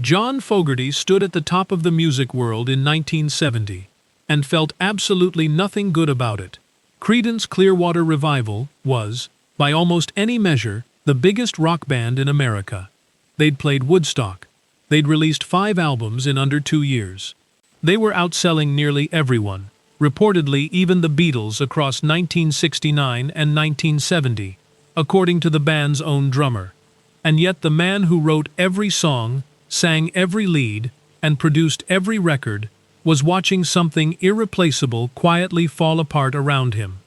John Fogerty stood at the top of the music world in 1970 and felt absolutely nothing good about it. Creedence Clearwater Revival was, by almost any measure, the biggest rock band in America. They'd played Woodstock. They'd released 5 albums in under 2 years. They were outselling nearly everyone, reportedly even the Beatles across 1969 and 1970, according to the band's own drummer. And yet the man who wrote every song, sang every lead, and produced every record was watching something irreplaceable quietly fall apart around him.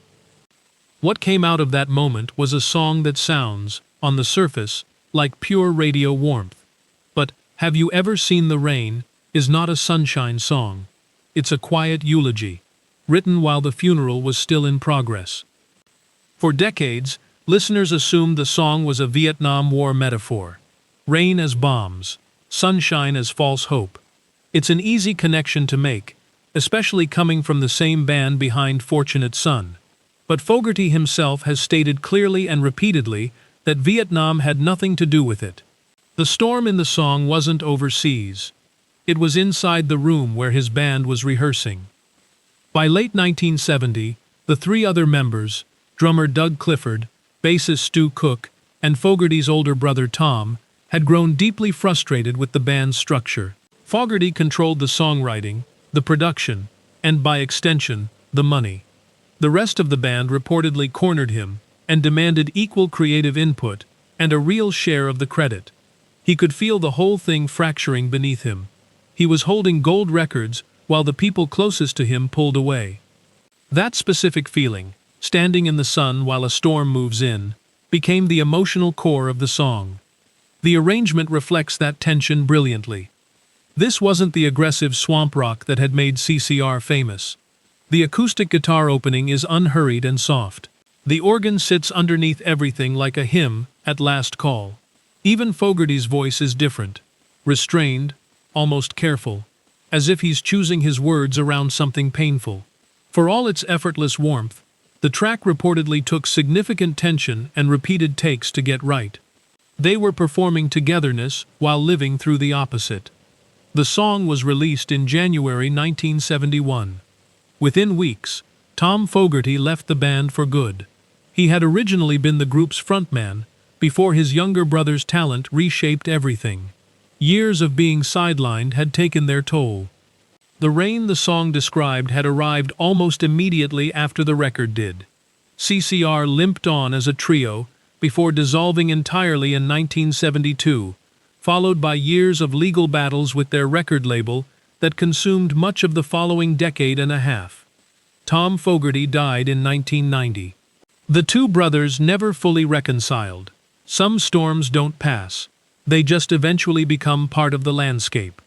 What came out of that moment was a song that sounds, on the surface, like pure radio warmth. But Have You Ever Seen the Rain is not a sunshine song. It's a quiet eulogy, written while the funeral was still in progress. For decades, listeners assumed the song was a Vietnam War metaphor. Rain as bombs, sunshine as false hope. It's an easy connection to make, especially coming from the same band behind Fortunate Son. But Fogerty himself has stated clearly and repeatedly that Vietnam had nothing to do with it. The storm in the song wasn't overseas. It was inside the room where his band was rehearsing. By late 1970, the 3 other members, drummer Doug Clifford, bassist Stu Cook, and Fogerty's older brother Tom, had grown deeply frustrated with the band's structure. Fogerty controlled the songwriting, the production, and by extension, the money. The rest of the band reportedly cornered him and demanded equal creative input and a real share of the credit. He could feel the whole thing fracturing beneath him. He was holding gold records while the people closest to him pulled away. That specific feeling, standing in the sun while a storm moves in, became the emotional core of the song. The arrangement reflects that tension brilliantly. This wasn't the aggressive swamp rock that had made CCR famous. The acoustic guitar opening is unhurried and soft. The organ sits underneath everything like a hymn at last call. Even Fogerty's voice is different, restrained, almost careful, as if he's choosing his words around something painful. For all its effortless warmth, the track reportedly took significant tension and repeated takes to get right. They were performing togetherness while living through the opposite. The song was released in January 1971. Within weeks, Tom Fogerty left the band for good. He had originally been the group's frontman before his younger brother's talent reshaped everything. Years of being sidelined had taken their toll. The rain the song described had arrived almost immediately after the record did. CCR limped on as a trio before dissolving entirely in 1972, followed by years of legal battles with their record label that consumed much of the following decade and a half. Tom Fogerty died in 1990. The 2 brothers never fully reconciled. Some storms don't pass. They just eventually become part of the landscape.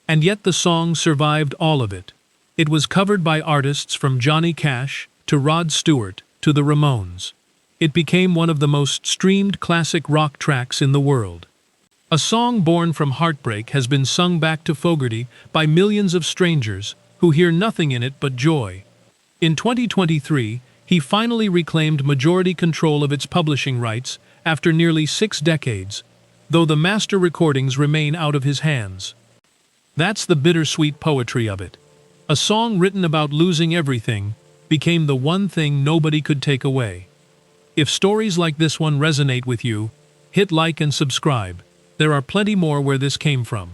And yet the song survived all of it. It was covered by artists from Johnny Cash to Rod Stewart to the Ramones. It became one of the most streamed classic rock tracks in the world. A song born from heartbreak has been sung back to Fogerty by millions of strangers who hear nothing in it but joy. In 2023, he finally reclaimed majority control of its publishing rights after nearly 6 decades, though the master recordings remain out of his hands. That's the bittersweet poetry of it. A song written about losing everything became the one thing nobody could take away. If stories like this one resonate with you, hit like and subscribe. There are plenty more where this came from.